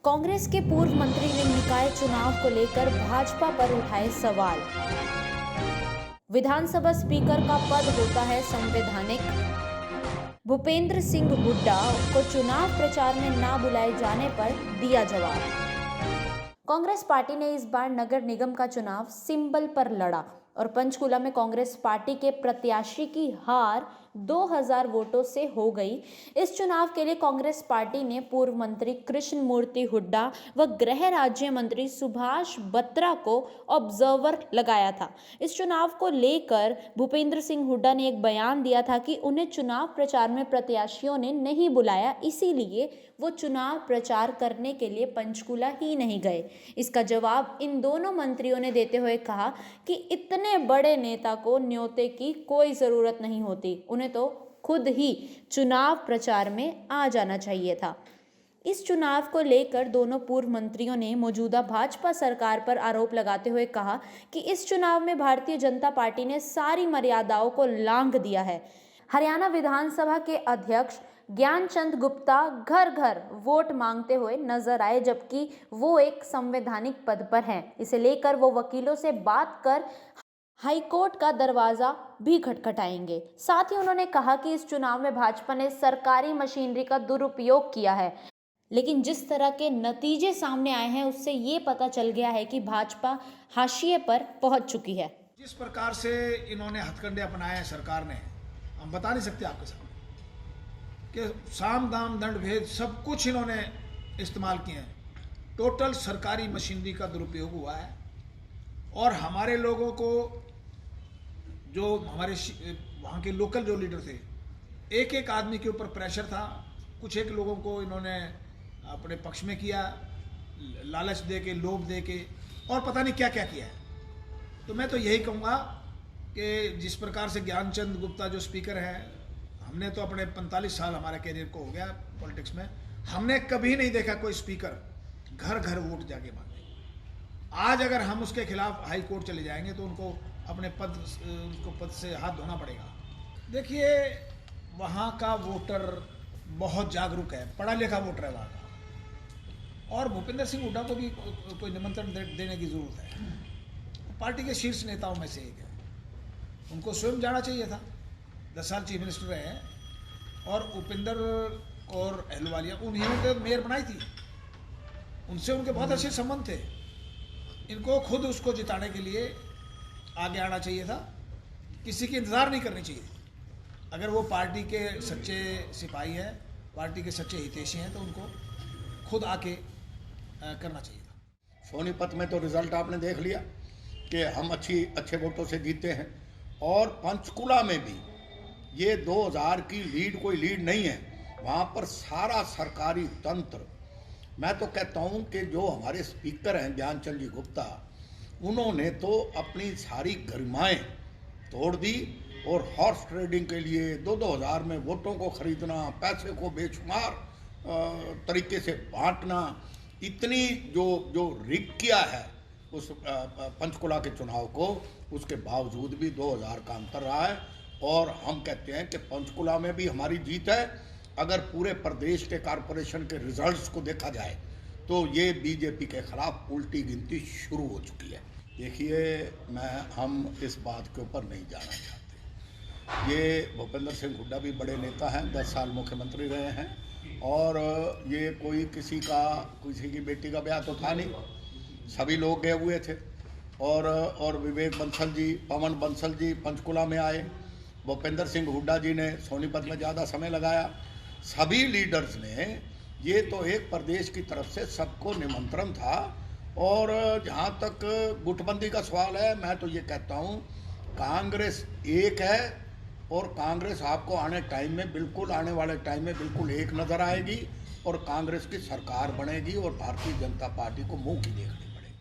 कांग्रेस के पूर्व मंत्री ने निकाय चुनाव को लेकर भाजपा पर उठाए सवाल। विधानसभा स्पीकर का पद होता है संवैधानिक। भूपेंद्र सिंह हुड्डा को चुनाव प्रचार में ना बुलाए जाने पर दिया जवाब। कांग्रेस पार्टी ने इस बार नगर निगम का चुनाव सिंबल पर लड़ा और पंचकुला में कांग्रेस पार्टी के प्रत्याशी की हार 2000 वोटों से हो गई। इस चुनाव के लिए कांग्रेस पार्टी ने पूर्व मंत्री कृष्ण मूर्ति हुड्डा व गृह राज्य मंत्री सुभाष बत्रा को ऑब्जर्वर लगाया था। इस चुनाव को लेकर भूपेंद्र सिंह हुड्डा ने एक बयान दिया था कि उन्हें चुनाव प्रचार में प्रत्याशियों ने नहीं बुलाया, इसीलिए वो चुनाव प्रचार करने के लिए पंचकुला ही नहीं गए। इसका जवाब इन दोनों मंत्रियों ने देते हुए कहा कि इतने बड़े नेता को न्योते की कोई ज़रूरत नहीं होती, उन्हें तो खुद ही चुनाव प्रचार में आ जाना चाहिए था। इस चुनाव को लेकर दोनों पूर्व मंत्रियों ने मौजूदा भाजपा सरकार पर आरोप लगाते हुए कहा कि इस चुनाव में भारतीय जनता पार्टी ने सारी मर्यादाओं को लांघ दिया है। हरियाणा विधानसभा के अध्यक्ष ज्ञानचंद गुप्ता घर घर वोट मांगते हुए नजर आए, जबकि वो एक संवैधानिक पद पर हैं। इसे लेकर वो वकीलों से बात कर हाईकोर्ट का दरवाजा भी खटखटाएंगे। साथ ही उन्होंने कहा कि इस चुनाव में भाजपा ने सरकारी मशीनरी का दुरुपयोग किया है, लेकिन जिस तरह के नतीजे सामने आए हैं उससे ये पता चल गया है कि भाजपा हाशिए पर पहुंच चुकी है। जिस प्रकार से इन्होंने हथकंडे अपनाए हैं सरकार ने, हम बता नहीं सकते आपके सामने कि साम दाम दंड भेद सब कुछ इन्होंने इस्तेमाल किए हैं। टोटल सरकारी मशीनरी का दुरुपयोग हुआ है और हमारे लोगों को, जो हमारे वहाँ के लोकल जो लीडर थे, एक एक आदमी के ऊपर प्रेशर था। कुछ एक लोगों को इन्होंने अपने पक्ष में किया, लालच दे के, लोभ दे के, और पता नहीं क्या क्या किया है। तो मैं तो यही कहूँगा कि जिस प्रकार से ज्ञानचंद गुप्ता जो स्पीकर हैं, हमने तो अपने 45 साल हमारे कैरियर को हो गया पॉलिटिक्स में, हमने कभी नहीं देखा कोई स्पीकर घर घर वोट जाके मांगे। आज अगर हम उसके खिलाफ हाई कोर्ट चले जाएंगे तो उनको अपने पद से हाथ धोना पड़ेगा। देखिए, वहाँ का वोटर बहुत जागरूक है, पढ़ा लिखा वोटर है वहाँ का, और भूपेंद्र सिंह हुड्डा को भी कोई निमंत्रण देने की जरूरत है। पार्टी के शीर्ष नेताओं में से एक है, उनको स्वयं जाना चाहिए था। 10 साल चीफ मिनिस्टर रहे हैं और उपेंद्र और अहलुवालिया उन्होंने तो मेयर बनाई थी, उनसे उनके बहुत अच्छे संबंध थे। इनको खुद उसको जिताने के लिए आगे आना चाहिए था, किसी की इंतज़ार नहीं करनी चाहिए। अगर वो पार्टी के सच्चे सिपाही हैं, पार्टी के सच्चे हितैषी हैं, तो उनको खुद आके करना चाहिए था। सोनीपत में तो रिजल्ट आपने देख लिया कि हम अच्छे वोटों से जीते हैं, और पंचकुला में भी ये 2000 की लीड कोई लीड नहीं है। वहाँ पर सारा सरकारी तंत्र, मैं तो कहता हूँ कि जो हमारे स्पीकर हैं ज्ञानचंद जी गुप्ता, उन्होंने तो अपनी सारी गरिमाएं तोड़ दी और हॉर्स ट्रेडिंग के लिए 2-2 हज़ार में वोटों को खरीदना, पैसे को बेशुमार तरीके से बांटना, इतनी जो रिग किया है उस पंचकुला के चुनाव को, उसके बावजूद भी 2000 का अंतर रहा है। और हम कहते हैं कि पंचकुला में भी हमारी जीत है। अगर पूरे प्रदेश के कॉरपोरेशन के रिजल्ट्स को देखा जाए तो ये बीजेपी के खिलाफ उल्टी गिनती शुरू हो चुकी है। देखिए, हम इस बात के ऊपर नहीं जाना चाहते। ये भूपेंद्र सिंह हुड्डा भी बड़े नेता हैं, 10 साल मुख्यमंत्री रहे हैं, और ये कोई किसी की बेटी का ब्याह तो था नहीं, सभी लोग गए हुए थे। और विवेक बंसल जी, पवन बंसल जी पंचकुला में आए, भूपेंद्र सिंह हुड्डा जी ने सोनीपत में ज़्यादा समय लगाया। सभी लीडर्स ने, ये तो एक प्रदेश की तरफ से सबको निमंत्रण था। और जहाँ तक गुटबंदी का सवाल है, मैं तो ये कहता हूँ कांग्रेस एक है, और कांग्रेस आपको आने वाले टाइम में बिल्कुल एक नज़र आएगी, और कांग्रेस की सरकार बनेगी, और भारतीय जनता पार्टी को मुँह की देखनी पड़ेगी।